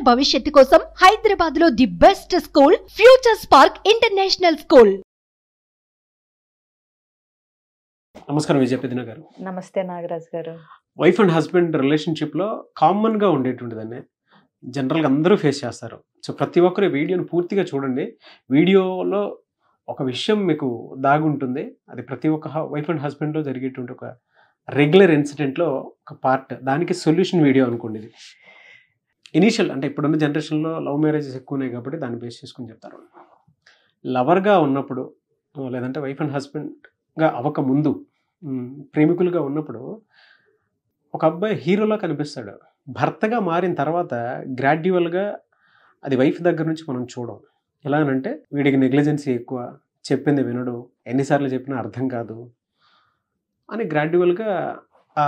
భవిష్యత్తు కోసం హైదరాబాద్ లో the best school future spark international school. నమస్కారం విజయపతిన గారు. నమస్తే నాగరాజ్ గారు. వైఫ్ అండ్ హస్బెండ్ రిలేషన్షిప్లో కామన్గా ఉండేటువంటిదన్నీ జనరల్గా అందరూ ఫేస్ చేస్తారు. సో ప్రతి ఒక్కరు వీడియోని పూర్తిగా చూడండి. వీడియోలో ఒక విషయం మీకు దాగుంటుంది. అది ప్రతి ఒక్క వైఫ్ అండ్ హస్బెండ్లో జరిగేటువంటి ఒక రెగ్యులర్ ఇన్సిడెంట్లో ఒక పార్ట్. దానికి సొల్యూషన్ వీడియో అనుకోండి. ఇది ఇనీషియల్ అంటే ఇప్పుడున్న జనరేషన్లో లవ్ మ్యారేజెస్ ఎక్కువ ఉన్నాయి కాబట్టి దాన్ని బేస్ చేసుకుని చెప్తారు. లవర్గా ఉన్నప్పుడు లేదంటే వైఫ్ అండ్ హస్బెండ్గా అవ్వక ముందు ప్రేమికులుగా ఉన్నప్పుడు ఒక అబ్బాయి హీరోలా కనిపిస్తాడు. భర్తగా మారిన తర్వాత గ్రాడ్యువల్గా అది వైఫ్ దగ్గర నుంచి మనం చూడం. ఎలా అనంటే వీడికి నెగ్లిజెన్సీ ఎక్కువ, చెప్పింది వినడు, ఎన్నిసార్లు చెప్పినా అర్థం కాదు అని గ్రాడ్యువల్గా ఆ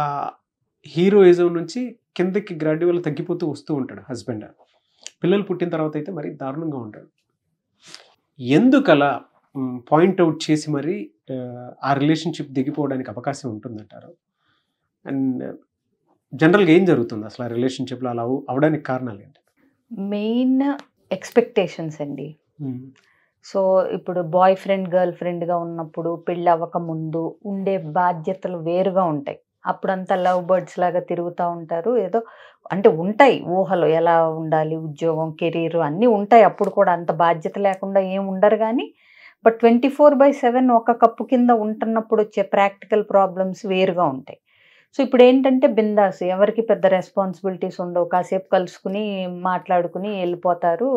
హీరోయిజం నుంచి కిందకి గ్రాడ్యువల్ తగ్గిపోతూ వస్తూ ఉంటాడు హస్బెండ్. పిల్లలు పుట్టిన తర్వాత అయితే మరీ దారుణంగా ఉంటాడు. ఎందుకలా పాయింట్అవుట్ చేసి మరి ఆ రిలేషన్షిప్ దిగిపోవడానికి అవకాశం ఉంటుందంటారు? అండ్ జనరల్గా ఏం జరుగుతుంది అసలు ఆ రిలేషన్షిప్లో అలా అవడానికి కారణాలు ఏంటి? మెయిన్ ఎక్స్పెక్టేషన్స్ అండి. సో ఇప్పుడు బాయ్ ఫ్రెండ్ గర్ల్ ఫ్రెండ్గా ఉన్నప్పుడు పెళ్ళి అవ్వక ముందు ఉండే బాధ్యతలు వేరుగా ఉంటాయి. అప్పుడంతా లవ్ బర్డ్స్ లాగా తిరుగుతూ ఉంటారు. ఏదో అంటే ఉంటాయి ఊహలు, ఎలా ఉండాలి, ఉద్యోగం, కెరీర్ అన్నీ ఉంటాయి. అప్పుడు కూడా అంత బాధ్యత లేకుండా ఏం ఉండరు. కానీ బట్ 24/7 ఒక కప్పు కింద ఉంటున్నప్పుడు వచ్చే ప్రాక్టికల్ ప్రాబ్లమ్స్ వేరుగా ఉంటాయి. సో ఇప్పుడు ఏంటంటే బిందాస్, ఎవరికి పెద్ద రెస్పాన్సిబిలిటీస్ ఉండవు, కాసేపు కలుసుకుని మాట్లాడుకుని వెళ్ళిపోతారు,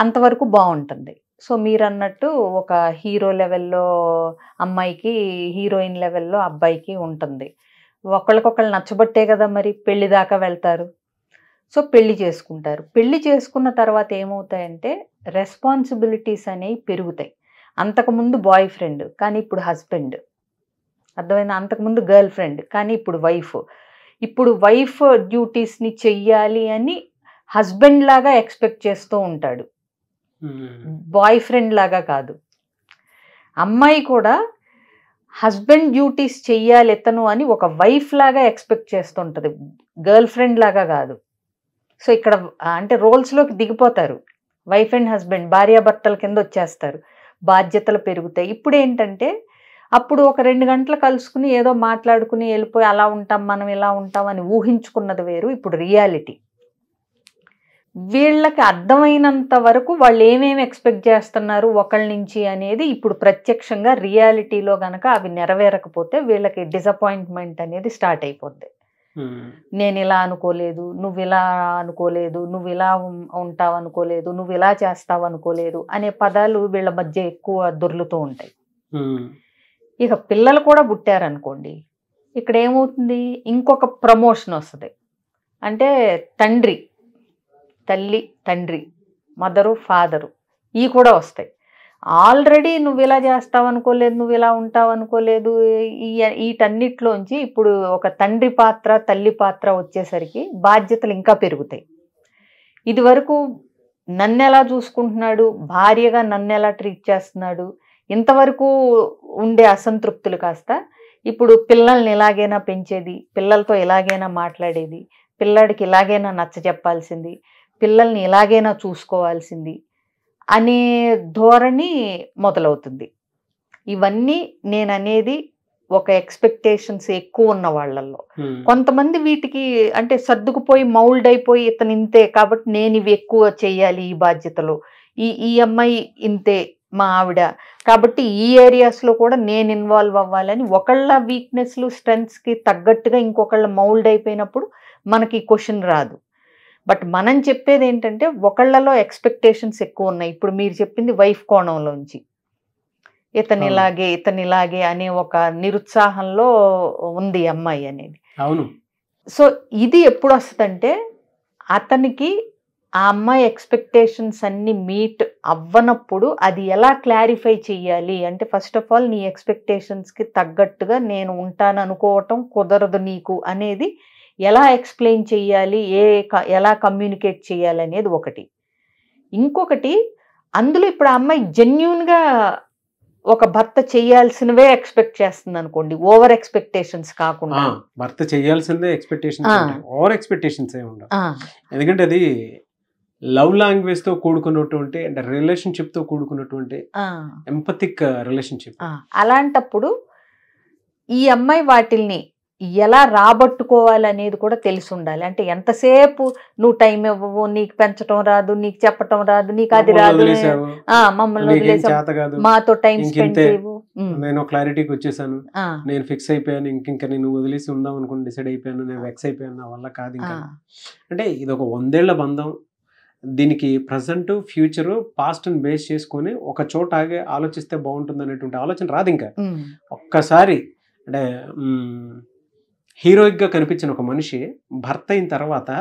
అంతవరకు బాగుంటుంది. సో మీరు అన్నట్టు ఒక హీరో లెవెల్లో అమ్మాయికి, హీరోయిన్ లెవెల్లో అబ్బాయికి ఉంటుంది. ఒకళ్ళకొకళ్ళు నచ్చబట్టే కదా మరి పెళ్లి దాకా వెళ్తారు. సో పెళ్లి చేసుకుంటారు. పెళ్లి చేసుకున్న తర్వాత ఏమవుతాయంటే రెస్పాన్సిబిలిటీస్ అనేవి పెరుగుతాయి. అంతకుముందు బాయ్ ఫ్రెండ్ కానీ ఇప్పుడు హస్బెండ్, అర్థమైంది. అంతకుముందు గర్ల్ ఫ్రెండ్ కానీ ఇప్పుడు వైఫ్. ఇప్పుడు వైఫ్ డ్యూటీస్ని చెయ్యాలి అని హస్బెండ్ లాగా ఎక్స్పెక్ట్ చేస్తూ ఉంటాడు, బాయ్ ఫ్రెండ్ లాగా కాదు. అమ్మాయి కూడా హస్బెండ్ డ్యూటీస్ చెయ్యాలి ఇతను అని ఒక వైఫ్ లాగా ఎక్స్పెక్ట్ చేస్తుంటుంది, గర్ల్ ఫ్రెండ్ లాగా కాదు. సో ఇక్కడ అంటే రోల్స్లోకి దిగిపోతారు. వైఫ్ అండ్ హస్బెండ్ భార్యాభర్తల కింద వచ్చేస్తారు, బాధ్యతలు పెరుగుతాయి. ఇప్పుడు ఏంటంటే అప్పుడు ఒక 2 గంటలు కలుసుకుని ఏదో మాట్లాడుకుని వెళ్ళిపోయి అలా ఉంటాం మనం ఇలా ఉంటాం అని ఊహించుకున్నది వేరు, ఇప్పుడు రియాలిటీ. వీళ్ళకి అర్థమైనంత వరకు వాళ్ళు ఏమేమి ఎక్స్పెక్ట్ చేస్తున్నారు ఒకళ్ళ నుంచి అనేది ఇప్పుడు ప్రత్యక్షంగా రియాలిటీలో కనుక అవి నెరవేరకపోతే వీళ్ళకి డిసప్పాయింట్మెంట్ అనేది స్టార్ట్ అయిపోద్ది. నేను ఇలా అనుకోలేదు, నువ్వు ఇలా అనుకోలేదు, నువ్వు ఇలా ఉంటావు అనుకోలేదు, నువ్వు ఇలా చేస్తావు అనుకోలేదు అనే పదాలు వీళ్ళ మధ్య ఎక్కువ దొర్లుతూ ఉంటాయి. ఇక పిల్లలు కూడా పుట్టారనుకోండి, ఇక్కడ ఏమవుతుంది, ఇంకొక ప్రమోషన్ వస్తుంది. అంటే తల్లి తండ్రి, మదరు ఫాదరు, ఇవి కూడా వస్తాయి. ఆల్రెడీ నువ్వు ఇలా చేస్తావు అనుకోలేదు, నువ్వు ఇలా ఉంటావు అనుకోలేదు, వీటన్నిటిలోంచి ఇప్పుడు ఒక తండ్రి పాత్ర తల్లి పాత్ర వచ్చేసరికి బాధ్యతలు ఇంకా పెరుగుతాయి. ఇది వరకు నన్ను ఎలా చూసుకుంటున్నాడు, భార్యగా నన్ను ఎలా ట్రీట్ చేస్తున్నాడు, ఇంతవరకు ఉండే అసంతృప్తులు కాస్త ఇప్పుడు పిల్లల్ని ఎలాగైనా పెంచేది, పిల్లలతో ఎలాగైనా మాట్లాడేది, పిల్లాడికి ఇలాగైనా నచ్చ చెప్పాల్సింది, పిల్లల్ని ఎలాగైనా చూసుకోవాల్సింది అనే ధోరణి మొదలవుతుంది. ఇవన్నీ నేను అనేది ఒక ఎక్స్పెక్టేషన్స్ ఎక్కువ ఉన్న వాళ్ళల్లో. కొంతమంది వీటికి అంటే సర్దుకుపోయి మౌల్డ్ అయిపోయి ఇతను ఇంతే కాబట్టి నేను ఇవి ఎక్కువ చెయ్యాలి, ఈ బాధ్యతలు, ఈ అమ్మాయి ఇంతే మా ఆవిడ కాబట్టి ఈ ఏరియాస్లో కూడా నేను ఇన్వాల్వ్ అవ్వాలని ఒకళ్ళ వీక్నెస్లు స్ట్రెంగ్స్కి తగ్గట్టుగా ఇంకొకళ్ళ మౌల్డ్ అయిపోయినప్పుడు మనకి క్వశ్చన్ రాదు. బట్ మనం చెప్పేది ఏంటంటే ఒకళ్ళలో ఎక్స్పెక్టేషన్స్ ఎక్కువ ఉన్నాయి. ఇప్పుడు మీరు చెప్పింది వైఫ్ కోణంలోంచి ఇతని ఇలాగే అనే ఒక నిరుత్సాహంలో ఉంది అమ్మాయి అనేది. అవును. సో ఇది ఎప్పుడు వస్తుందంటే అతనికి ఆ అమ్మాయి ఎక్స్పెక్టేషన్స్ అన్ని మీట్ అవ్వనప్పుడు అది ఎలా క్లారిఫై చెయ్యాలి అంటే, ఫస్ట్ ఆఫ్ ఆల్ నీ ఎక్స్పెక్టేషన్స్కి తగ్గట్టుగా నేను ఉంటాను అనుకోవటం కుదరదు నీకు అనేది ఎలా ఎక్స్ప్లెయిన్ చెయ్యాలి, ఎలా కమ్యూనికేట్ చేయాలి అనేది ఒకటి. ఇంకొకటి అందులో ఇప్పుడు ఆ అమ్మాయి జెన్యూన్గా ఒక భర్త చేయాల్సినవే ఎక్స్పెక్ట్ చేస్తుంది అనుకోండి, ఓవర్ ఎక్స్పెక్టేషన్స్ కాకుండా. భర్త చేయాల్సిందే ఎక్స్పెక్టేషన్స్, ఓవర్ ఎక్స్పెక్టేషన్స్ ఏమి ఉండవు. ఎందుకంటే అది లవ్ లాంగ్వేజ్ తో కూడుకున్నటువంటి అంటే రిలేషన్షిప్ తో కూడుకున్నటువంటి ఎంపథిక్ రిలేషన్షిప్. అలాంటప్పుడు ఈ అమ్మాయి వాటిల్ని ఎలా రాబట్టుకోవాలనేది కూడా తెలిసి ఉండాలి. అంటే ఎంతసేపు నువ్వు టైం ఇవ్వవు, నీకు పెంచడం రాదు, నీకు చెప్పటం రాదు, నీకు అది రాదు, మమ్మల్ని వదిలేసావు, మాతో టైం స్పెండ్ చేయవు. నేను క్లారిటీకి వచ్చేసాను, నేను ఫిక్స్ అయిపోయాను, ఇంకా నేను వదిలేసి ఉందాం అనుకుని డిసైడ్ అయిపోయాను, నేను వెక్స్ అయిపోయాను, నా వల్ల కాదు ఇంకా. అంటే ఇది ఒక 100 ఏళ్ల బంధం. దీనికి ప్రజెంట్ ఫ్యూచర్ పాస్ట్ ని బేస్ చేసుకొని ఒక చోట ఆగే ఆలోచిస్తే బాగుంటుంది అనేటువంటి ఆలోచన రాదు ఇంకా. ఒక్కసారి అంటే హీరోయిక్ గా కనిపించిన ఒక మనిషి భర్త అయిన తర్వాత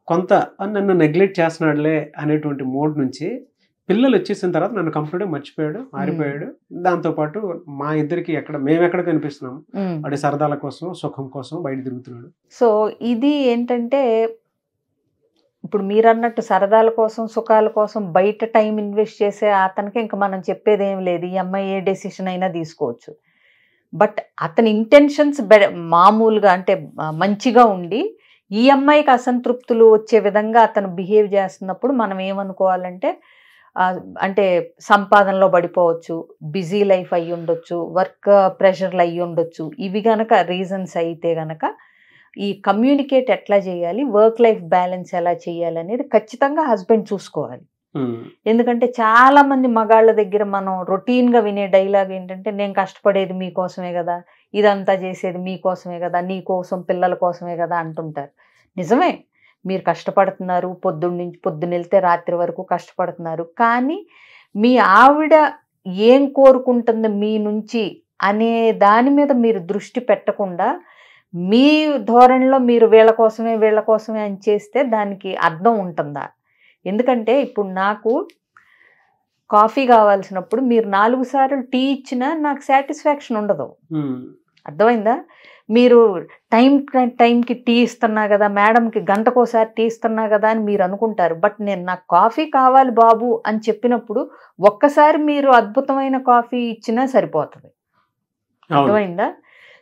కొంత నన్ను నెగ్లెక్ట్ చేస్తున్నాడులే అనేటువంటి మోడ్ నుంచి పిల్లలు వచ్చేసిన తర్వాత నన్ను కంప్లీట్గా మర్చిపోయాడు, మారిపోయాడు. దాంతోపాటు మా ఇద్దరికి మేమెక్కడ కనిపిస్తున్నాము, వాడి సరదాల కోసం సుఖం కోసం బయట తిరుగుతున్నాడు. సో ఇది ఏంటంటే ఇప్పుడు మీరు అన్నట్టు సరదాల కోసం సుఖాల కోసం బయట టైం ఇన్వెస్ట్ చేసే అతనికి ఇంకా మనం చెప్పేది ఏం లేదు, ఈ అమ్మాయి ఏ డెసిషన్ అయినా తీసుకోవచ్చు. బట్ అతని ఇంటెన్షన్స్ మామూలుగా అంటే మంచిగా ఉండి ఈ అమ్మాయికి అసంతృప్తులు వచ్చే విధంగా అతను బిహేవ్ చేస్తున్నప్పుడు మనం ఏమనుకోవాలంటే అంటే సంపాదనలో పడిపోవచ్చు, బిజీ లైఫ్ అయ్యి ఉండొచ్చు, వర్క్ ప్రెషర్లు అయ్యి ఉండొచ్చు. ఇవి గనక రీజన్స్ అయితే గనక ఈ కమ్యూనికేట్ ఎట్లా చేయాలి, వర్క్ లైఫ్ బ్యాలెన్స్ ఎలా చేయాలి అనేది ఖచ్చితంగా హస్బెండ్ చూసుకోవాలి. ఎందుకంటే చాలా మంది మగాళ్ళ దగ్గర మనం రొటీన్ గా వినే డైలాగ్ ఏంటంటే, నేను కష్టపడేది మీకోసమే కదా, ఇదంతా చేసేది మీకోసమే కదా, నీ కోసం పిల్లల కోసమే కదా అంటుంటారు. నిజమే, మీరు కష్టపడుతున్నారు, పొద్దున్న వెళ్తే రాత్రి వరకు కష్టపడుతున్నారు. కానీ మీ ఆవిడ ఏం కోరుకుంటుంది మీ నుంచి అనే దాని మీద మీరు దృష్టి పెట్టకుండా మీ ధోరణిలో మీరు వీళ్ళ కోసమే అని చేస్తే దానికి అర్థం ఉంటుందా? ఎందుకంటే ఇప్పుడు నాకు కాఫీ కావాల్సినప్పుడు మీరు 4 సార్లు టీ ఇచ్చినా నాకు సాటిస్ఫాక్షన్ ఉండదు. అర్థమైందా? మీరు టైంకి టీ ఇస్తున్నా కదా, మేడంకి గంటకోసారి టీ ఇస్తున్నా కదా అని మీరు అనుకుంటారు. బట్ నాకు కాఫీ కావాలి బాబు అని చెప్పినప్పుడు ఒక్కసారి మీరు అద్భుతమైన కాఫీ ఇచ్చినా సరిపోతుంది. అర్థమైందా?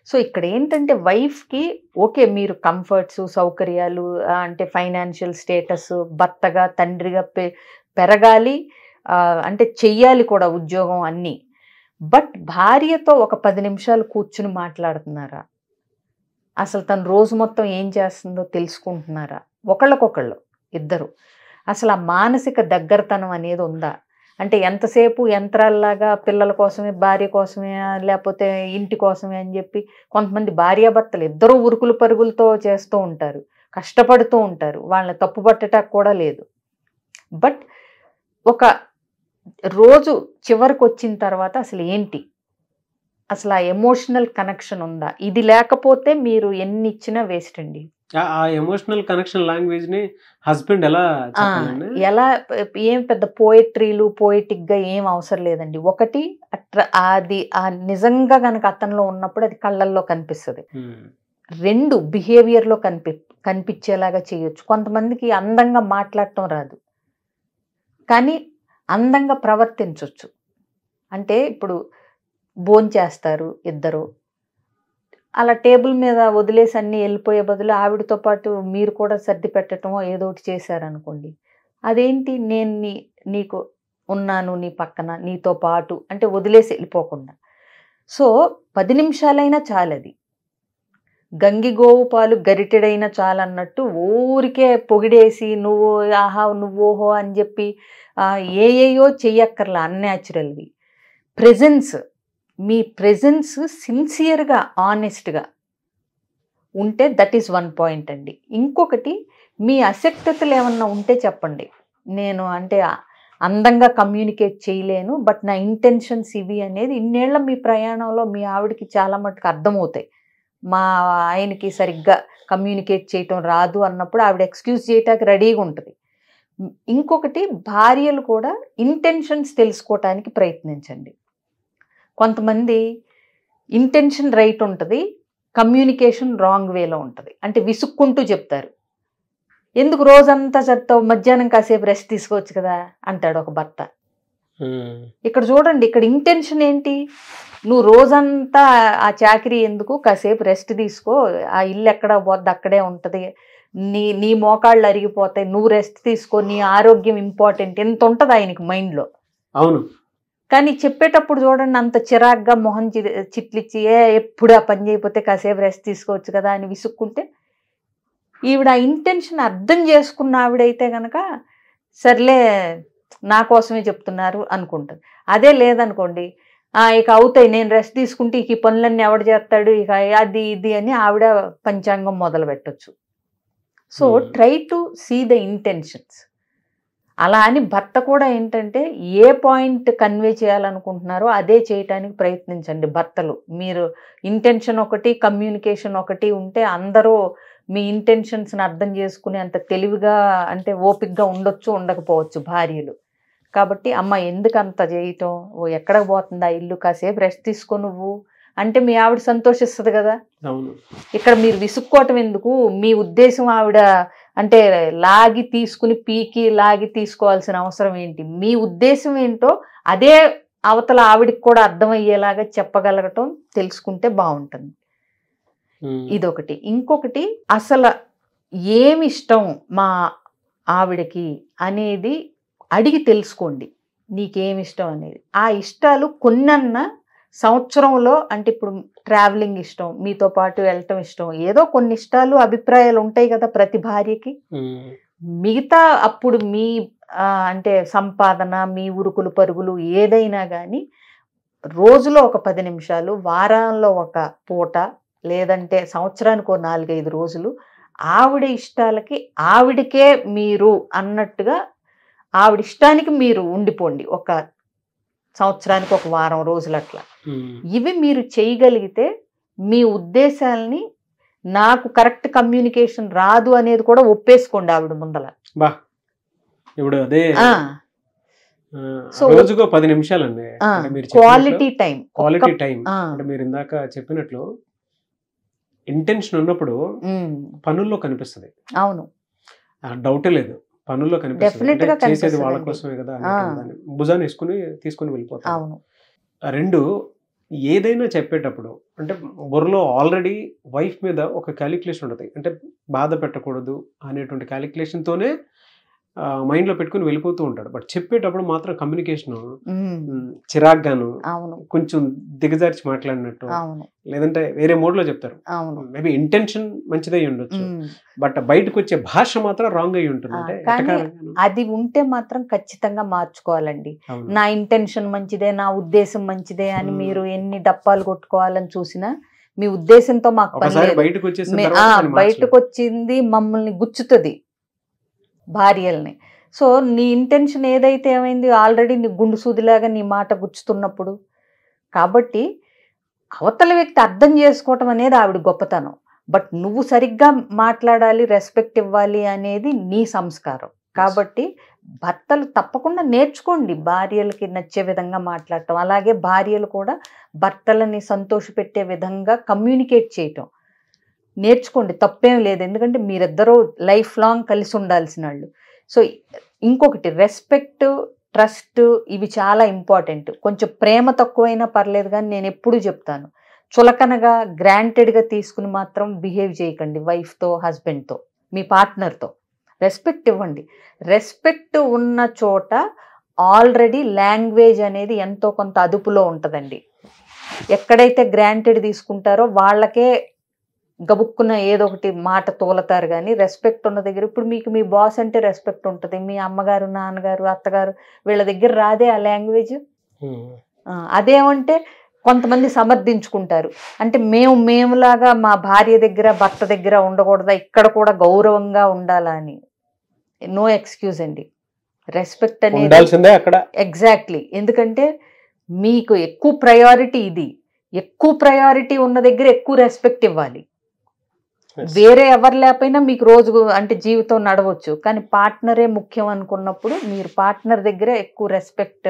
సో ఇక్కడ ఏంటంటే వైఫ్కి ఓకే, మీరు కంఫర్ట్స్ సౌకర్యాలు అంటే ఫైనాన్షియల్ స్టేటస్, భర్తగా తండ్రిగా పెరగాలి, అంటే చెయ్యాలి కూడా ఉద్యోగం అన్నీ. బట్ భార్యతో ఒక 10 నిమిషాలు కూర్చుని మాట్లాడుతున్నారా? అసలు తను రోజు మొత్తం ఏం చేస్తుందో తెలుసుకుంటున్నారా? ఒకళ్ళకొకళ్ళు ఇద్దరు అసలు ఆ మానసిక దగ్గరతనం అనేది ఉందా? అంటే ఎంతసేపు యంత్రాల్లాగా పిల్లల కోసమే, భార్య కోసమే, లేకపోతే ఇంటి కోసమే అని చెప్పి కొంతమంది భార్యాభర్తలు ఇద్దరూ ఉరుకులు పరుగులతో చేస్తూ ఉంటారు, కష్టపడుతూ ఉంటారు, వాళ్ళని తప్పు పట్టడానికి కూడా లేదు. బట్ ఒక రోజు చివరికి వచ్చిన తర్వాత అసలు ఏంటి, అసలు ఆ ఎమోషనల్ కనెక్షన్ ఉందా? ఇది లేకపోతే మీరు ఎన్ని ఇచ్చినా వేస్ట్ అండి. ఆ ఎమోషనల్ కనెక్షన్ లాంగ్వేజ్ ని హస్బెండ్ ఎలా ఏం పెద్ద పోయిట్రీలు పోయిటిక్ గా ఏం అవసరం లేదండి. ఒకటి అది నిజంగా గనక అతనిలో ఉన్నప్పుడు అది కళ్ళల్లో కనిపిస్తుంది. 2 బిహేవియర్ లో కనిపించేలాగా చేయొచ్చు. కొంతమందికి అందంగా మాట్లాడటం రాదు, కానీ అందంగా ప్రవర్తించవచ్చు. అంటే ఇప్పుడు భోంచేస్తారు ఇద్దరు, అలా టేబుల్ మీద వదిలేసి అన్నీ వెళ్ళిపోయే బదులు ఆవిడతో పాటు మీరు కూడా సర్ది పెట్టడమో ఏదో ఒకటి చేశారనుకోండి, అదేంటి నేను నీకు ఉన్నాను, నీ పక్కన నీతో పాటు అంటే వదిలేసి వెళ్ళిపోకుండా. సో 10 నిమిషాలైనా చాలది. గంగిగోవు పాలు గరిటెడైనా చాలన్నట్టు ఊరికే పొగిడేసి నువ్వు ఆహా నువ్వోహో అని చెప్పి ఏయో చెయ్యక్కర్లా, అన్యాచురల్వి. మీ ప్రెజెన్స్ సిన్సియర్గా ఆనెస్ట్గా ఉంటే దట్ ఈస్ 1 పాయింట్ అండి. ఇంకొకటి, మీ అసక్తతలు ఏమన్నా ఉంటే చెప్పండి. నేను అంటే అందంగా కమ్యూనికేట్ చేయలేను, బట్ నా ఇంటెన్షన్స్ ఇవి అనేది ఇన్నేళ్ల మీ ప్రయాణంలో మీ ఆవిడకి చాలా మటుకు అర్థమవుతాయి. మా ఆయనకి సరిగ్గా కమ్యూనికేట్ చేయటం రాదు అన్నప్పుడు ఆవిడ ఎక్స్క్యూజ్ చేయటానికి రెడీగా ఉంటుంది. ఇంకొకటి, భార్యలు కూడా ఇంటెన్షన్స్ తెలుసుకోవటానికి ప్రయత్నించండి. కొంతమంది ఇంటెన్షన్ రైట్ ఉంటుంది, కమ్యూనికేషన్ రాంగ్ వేలో ఉంటుంది. అంటే విసుక్కుంటూ చెప్తారు, ఎందుకు రోజంతా చెప్తావు, మధ్యాహ్నం కాసేపు రెస్ట్ తీసుకోవచ్చు కదా అంటాడు ఒక భర్త. ఇక్కడ చూడండి, ఇక్కడ ఇంటెన్షన్ ఏంటి, నువ్వు రోజంతా ఆ చాకరీ ఎందుకు, కాసేపు రెస్ట్ తీసుకో, ఆ ఇల్లు ఎక్కడ పోద్ది అక్కడే ఉంటుంది, నీ మోకాళ్ళు అరిగిపోతాయి, నువ్వు రెస్ట్ తీసుకో, నీ ఆరోగ్యం ఇంపార్టెంట్, ఎంత ఉంటుంది ఆయనకి మైండ్లో. అవును. కానీ చెప్పేటప్పుడు చూడండి అంత చిరాగ్గా మొహం చిట్లిచ్చి ఎప్పుడు ఆ పని చేయకపోతే కాసేపు రెస్ట్ తీసుకోవచ్చు కదా అని విసుక్కుంటే, ఈవిడ ఆ ఇంటెన్షన్ అర్థం చేసుకున్న ఆవిడైతే కనుక సర్లే నా కోసమే చెప్తున్నారు అనుకుంటుంది. అదే లేదనుకోండి, ఇక అవుతాయి, నేను రెస్ట్ తీసుకుంటే ఇక ఈ పనులన్నీ ఎవడు చేస్తాడు, ఇక అది ఇది అని ఆవిడ పంచాంగం మొదలు పెట్టచ్చు. So try to see the intentions. అలా అని భర్త కూడా ఏంటంటే ఏ పాయింట్ కన్వే చేయాలనుకుంటున్నారో అదే చేయటానికి ప్రయత్నించండి భర్తలు. మీరు ఇంటెన్షన్ ఒకటి, కమ్యూనికేషన్ ఒకటి ఉంటే అందరూ మీ ఇంటెన్షన్స్ని అర్థం చేసుకునే అంత తెలివిగా అంటే ఓపికగా ఉండొచ్చు, ఉండకపోవచ్చు భార్యలు. కాబట్టి అమ్మ ఎందుకు అంత చేయటం, ఎక్కడికి పోతుందా ఇల్లు, కాసేపు రెస్ట్ తీసుకో నువ్వు అంటే మీ ఆవిడ సంతోషిస్తుంది కదా. ఇక్కడ మీరు విసుక్కోవటం ఎందుకు, మీ ఉద్దేశం ఆవిడ అంటే లాగి తీసుకుని పీకి లాగి తీసుకోవాల్సిన అవసరం ఏంటి, మీ ఉద్దేశం ఏంటో అదే అవతల ఆవిడికి కూడా అర్థమయ్యేలాగా చెప్పగలగటం తెలుసుకుంటే బాగుంటుంది. ఇదొకటి. ఇంకొకటి, అసలు ఏమి ఇష్టం మా ఆవిడకి అనేది అడిగి తెలుసుకోండి. నీకేమి ఇష్టం అనేది, ఆ ఇష్టాలు కొన్నన్నా సంవత్సరంలో, అంటే ఇప్పుడు ట్రావెలింగ్ ఇష్టం, మీతో పాటు వెళ్ళటం ఇష్టం, ఏదో కొన్ని ఇష్టాలు అభిప్రాయాలు ఉంటాయి కదా ప్రతి భార్యకి. మిగతా అప్పుడు మీ అంటే సంపాదన, మీ ఉరుకులు పరుగులు ఏదైనా కానీ రోజులో ఒక 10 నిమిషాలు, వారాల్లో ఒక పూట, లేదంటే సంవత్సరానికి 4-5 రోజులు ఆవిడ ఇష్టాలకి ఆవిడకే మీరు అన్నట్టుగా ఆవిడ ఇష్టానికి మీరు ఉండిపోండి. ఒక సంవత్సరానికి ఒక వారం రోజులు అట్లా. ఇవి మీరు చేయగలిగితే మీ ఉద్దేశాలని, నాకు కరెక్ట్ కమ్యూనికేషన్ రాదు అనేది కూడా ఒప్పేసుకోండి ఆవిడ ముందల. ఇప్పుడు అదే రోజుకో 10 నిమిషాలండి క్వాలిటీ టైం. అంటే మీరు ఇందాక చెప్పినట్లు ఇంటెన్షన్ ఉన్నప్పుడు పనుల్లో కనిపిస్తుంది. అవును, డౌటే లేదు, పనుల్లో కనిపిస్తుంది. చేసేది వాళ్ళ కోసమే కదా, భుజాన్ని తీసుకుని వెళ్ళిపోతాం. అవును. 2, ఏదైనా చెప్పేటప్పుడు అంటే బుర్రలో ఆల్రెడీ వైఫ్ మీద ఒక క్యాలిక్యులేషన్ ఉంటుంది. అంటే బాధ పెట్టకూడదు అనేటువంటి క్యాలిక్యులేషన్తోనే మైండ్లో పెట్టుకుని వెళ్ళిపోతూ ఉంటాడు. బట్ చెప్పేటప్పుడు మాత్రం కమ్యూనికేషన్ చిరాగ్గాను, కొంచెం దిగజార్చి మాట్లాడినట్టు, లేదంటే వేరే మోడ్లో చెప్తారు. మేబీ ఇంటెన్షన్ మంచిదై ఉండొచ్చు, బట్ బయటకు వచ్చే భాష మాత్రం రాంగ్ అయి ఉంటుంది. అంటే అది ఉంటే మాత్రం ఖచ్చితంగా మార్చుకోవాలండి. నా ఇంటెన్షన్ మంచిదే, నా ఉద్దేశం మంచిదే అని మీరు ఎన్ని డప్పాలు కొట్టుకోవాలని చూసినా మీ ఉద్దేశంతో మాకు బయటకు వచ్చింది మమ్మల్ని గుచ్చుతుంది భార్యల్ని. సో నీ ఇంటెన్షన్ ఏదైతే ఏమైంది, ఆల్రెడీ నీ గుండు సూదిలాగా నీ మాట గుచ్చుతున్నప్పుడు, కాబట్టి అవతల వ్యక్తి అర్థం చేసుకోవటం అనేది ఆవిడ గొప్పతనం. బట్ నువ్వు సరిగ్గా మాట్లాడాలి, రెస్పెక్ట్ ఇవ్వాలి అనేది నీ సంస్కారం. కాబట్టి భర్తలు తప్పకుండా నేర్చుకోండి భార్యలకి నచ్చే విధంగా మాట్లాడటం. అలాగే భార్యలు కూడా భర్తలని సంతోషపెట్టే విధంగా కమ్యూనికేట్ చేయటం నేర్చుకోండి, తప్పేం లేదు. ఎందుకంటే మీరిద్దరూ లైఫ్ లాంగ్ కలిసి ఉండాల్సిన వాళ్ళు. సో ఇంకొకటి, రెస్పెక్ట్, ట్రస్ట్, ఇవి చాలా ఇంపార్టెంట్. కొంచెం ప్రేమ తక్కువైనా పర్లేదు కానీ నేను ఎప్పుడూ చెప్తాను, చులకనగా గ్రాంటెడ్గా తీసుకుని మాత్రం బిహేవ్ చేయకండి వైఫ్తో, హస్బెండ్తో, మీ పార్ట్నర్తో. రెస్పెక్ట్ ఇవ్వండి. రెస్పెక్ట్ ఉన్న చోట ఆల్రెడీ లాంగ్వేజ్ అనేది ఎంతో కొంత అదుపులో ఉంటుందండి. ఎక్కడైతే గ్రాంటెడ్ తీసుకుంటారో వాళ్ళకే గబుక్కున్న ఏదో ఒకటి మాట తోలతారు. కానీ రెస్పెక్ట్ ఉన్న దగ్గర, ఇప్పుడు మీకు మీ బాస్ అంటే రెస్పెక్ట్ ఉంటుంది, మీ అమ్మగారు, నాన్నగారు, అత్తగారు వీళ్ళ దగ్గర రాదే ఆ లాంగ్వేజ్. అదేమంటే కొంతమంది సమర్థించుకుంటారు, అంటే మేములాగా మా భార్య దగ్గర, భర్త దగ్గర ఉండకూడదా, ఇక్కడ కూడా గౌరవంగా ఉండాలా అని. నో ఎక్స్క్యూజ్ అండి. రెస్పెక్ట్ అనేది అక్కడ ఎగ్జాక్ట్లీ. ఎందుకంటే మీకు ఎక్కువ ప్రయారిటీ ఇది, ఎక్కువ ప్రయారిటీ ఉన్న దగ్గర ఎక్కువ రెస్పెక్ట్ ఇవ్వాలి. వేరే ఎవరు లేకపోయినా మీకు రోజు అంటే జీవితం నడవచ్చు, కానీ పార్ట్నరే ముఖ్యం అనుకున్నప్పుడు మీరు పార్ట్నర్ దగ్గర ఎక్కువ రెస్పెక్ట్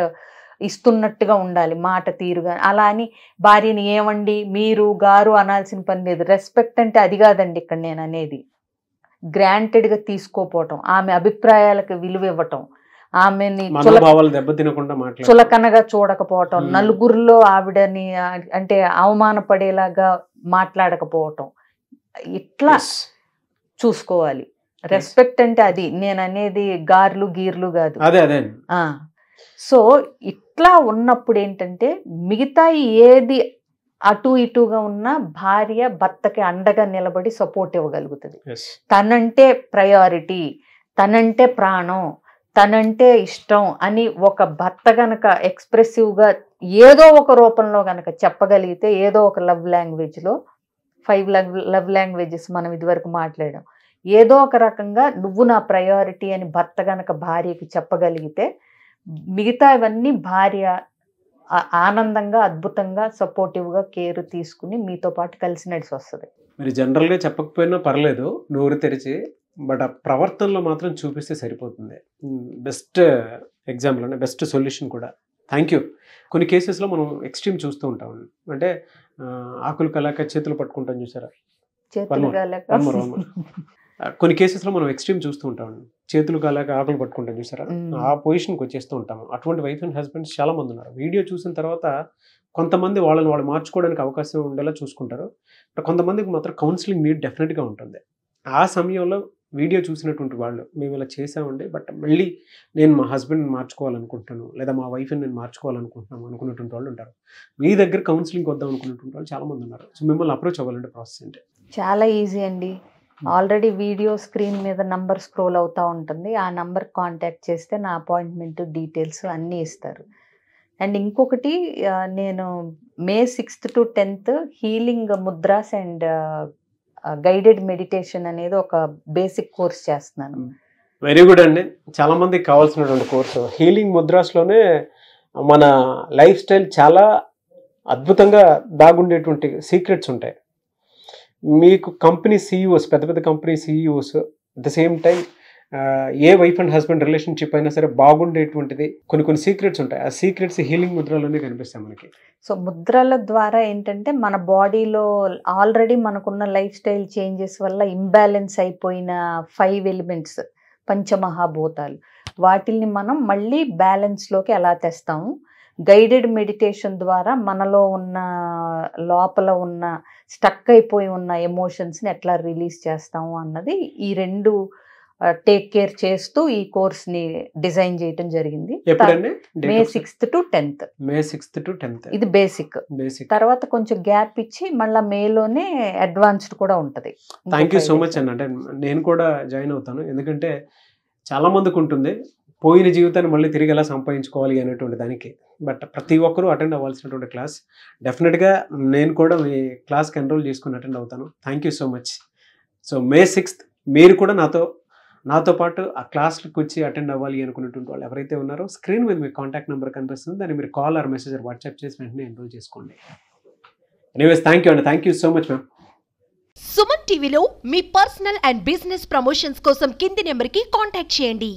ఇస్తున్నట్టుగా ఉండాలి, మాట తీరుగా. అలా అని భార్యని ఏమండి, మీరు, గారు అనాల్సిన పని లేదు. రెస్పెక్ట్ అంటే అది కాదండి ఇక్కడ నేను అనేది. గ్రాంటెడ్గా తీసుకోపోవటం, ఆమె అభిప్రాయాలకు విలువ ఇవ్వటం, ఆమెని చులకనగా చూడకపోవటం, నలుగురిలో ఆవిడని అంటే అవమానపడేలాగా మాట్లాడకపోవటం, ఇట్లా చూసుకోవాలి. రెస్పెక్ట్ అంటే అది నేను అనేది గార్లు గీర్లు కాదు. అదే అదే సో ఇట్లా ఉన్నప్పుడు ఏంటంటే మిగతా ఏది అటు ఇటుగా ఉన్న భార్య భర్తకి అండగా నిలబడి సపోర్ట్ ఇవ్వగలుగుతుంది. తనంటే ప్రయారిటీ, తనంటే ప్రాణం, తనంటే ఇష్టం అని ఒక భర్త గనక ఎక్స్ప్రెసివ్గా ఏదో ఒక రూపంలో గనక చెప్పగలిగితే, ఏదో ఒక లవ్ లాంగ్వేజ్లో 5 లవ్ లాంగ్వేజెస్ మనం ఇదివరకు మాట్లాడాం, ఏదో ఒక రకంగా నువ్వు నా ప్రయారిటీ అని భర్త గనక భార్యకి చెప్పగలిగితే మిగతా ఇవన్నీ భార్య ఆనందంగా అద్భుతంగా సపోర్టివ్గా కేర్ తీసుకుని మీతో పాటు కలిసి నడిచి వస్తుంది. మీరు జనరల్గా చెప్పకపోయినా పర్లేదు నోరు తెరిచి, బట్ ఆ ప్రవర్తనలో మాత్రం చూపిస్తే సరిపోతుంది. బెస్ట్ ఎగ్జాంపుల్, బెస్ట్ సొల్యూషన్ కూడా. Thank you. కొన్ని కేసెస్లో మనం ఎక్స్ట్రీమ్ చూస్తూ ఉంటాం. అంటే ఆకులు కలాక చేతులు పట్టుకుంటాం చూసారా, కొన్ని కేసెస్లో మనం ఎక్స్ట్రీమ్ చూస్తూ ఉంటాం. చేతులు కాలాక ఆకులు పట్టుకుంటాం చూసారా, ఆ పొజిషన్కి వచ్చేస్తూ ఉంటాము. అటువంటి వైఫ్ అండ్ హస్బెండ్స్ చాలా మంది ఉన్నారు. వీడియో చూసిన తర్వాత కొంతమంది వాళ్ళని వాళ్ళు మార్చుకోవడానికి అవకాశం ఉండేలా చూసుకుంటారు. కొంతమందికి మాత్రం కౌన్సిలింగ్ నీడ్ డెఫినెట్గా ఉంటుంది. ఆ సమయంలో వీడియో చూసినటువంటి వాళ్ళు మేము ఇలా చేసామండి, బట్ మళ్ళీ నేను మా హస్బెండ్ని మార్చుకోవాలనుకుంటున్నాను, లేదా మా వైఫ్ని నేను మార్చుకోవాలనుకుంటున్నాను అనుకున్నటువంటి వాళ్ళు ఉంటారు. మీ దగ్గర కౌన్సిలింగ్ వద్దాం అనుకున్నటువంటి వాళ్ళు చాలా మంది ఉన్నారు. సో మిమ్మల్ని అప్రోచ్ అవ్వాలంటే ప్రాసెస్ ఏంటి? చాలా ఈజీ అండి. ఆల్రెడీ వీడియో స్క్రీన్ మీద నంబర్ స్క్రోల్ అవుతూ ఉంటుంది. ఆ నంబర్ కాంటాక్ట్ చేస్తే నా అపాయింట్మెంట్ డీటెయిల్స్ అన్నీ ఇస్తారు. అండ్ ఇంకొకటి, నేను May 6th to 10th healing mudras and guided meditation అనేది ఒక బేసిక్ కోర్స్ చేస్తున్నాను. వెరీ గుడ్ అండి. చాలా మందికి కావాల్సినటువంటి కోర్సు. హీలింగ్ ముద్రాస్లోనే మన లైఫ్ స్టైల్ చాలా అద్భుతంగా దాగుండేటువంటి సీక్రెట్స్ ఉంటాయి. మీకు కంపెనీ సీఈఓస్, పెద్ద పెద్ద company CEOs at the same time A wife and husband relationship అయినా సరే బాగుండేటువంటిది కొన్ని సీక్రెట్స్ ఉంటాయి. ఆ సీక్రెట్స్ హీలింగ్ ముద్రలోనే కనిపిస్తాయి మనకి. సో ముద్రల ద్వారా ఏంటంటే మన బాడీలో ఆల్రెడీ మనకున్న లైఫ్ స్టైల్ చేంజెస్ వల్ల ఇంబ్యాలెన్స్ అయిపోయిన 5 ఎలిమెంట్స్, పంచమహాభూతాలు, వాటిల్ని మనం మళ్ళీ బ్యాలెన్స్లోకి ఎలా తెస్తాము, గైడెడ్ మెడిటేషన్ ద్వారా మనలో ఉన్న లోపల ఉన్న స్టక్ అయిపోయి ఉన్న ఎమోషన్స్ని ఎట్లా రిలీజ్ చేస్తాము అన్నది ఈ 2 టేక్ కేర్ చేస్తూ ఈ కోర్స్ని డిజైన్ చేయడం జరిగింది. May 6th to 10th. May 6th to 10th ఇది బేసిక్. తర్వాత కొంచెం గ్యాప్ ఇచ్చి మళ్ళీ మేలోనే అడ్వాన్స్డ్ కూడా ఉంటుంది. థ్యాంక్ యూ సో మచ్ అండి. అంటే నేను కూడా జాయిన్ అవుతాను. ఎందుకంటే చాలా మందికి ఉంటుంది పోయిన జీవితాన్ని మళ్ళీ తిరిగి ఎలా సంపాదించుకోవాలి అనేటువంటి దానికి. బట్ ప్రతి ఒక్కరూ అటెండ్ అవ్వాల్సినటువంటి క్లాస్. డెఫినెట్గా నేను కూడా మీ క్లాస్కి ఎన్రోల్ చేసుకుని అటెండ్ అవుతాను. Thank you so much. So May 6th మీరు కూడా నాతో పాటు ఆ క్లాస్కి వచ్చి అటెండ్ అవ్వాలి అనుకున్నటువంటి వాళ్ళు ఎవరైతే ఉన్నారో స్క్రీన్ మీద మీ కాంటాక్ట్ నెంబర్ కనిపిస్తుంది. దాన్ని మీరు కాల్ ఆర్ మెసేజ్ వాట్సాప్ చేసి వెంటనే ఎన్రోల్ చేసుకోండి. ఎనీవేస్ థ్యాంక్ యూ అండి. Thank you so much ma'am. Suman టీవీలో మీ పర్సనల్ అండ్ బిజినెస్ ప్రమోషన్స్ కోసం కింది నెంబర్కి కాంటాక్ట్ చేయండి.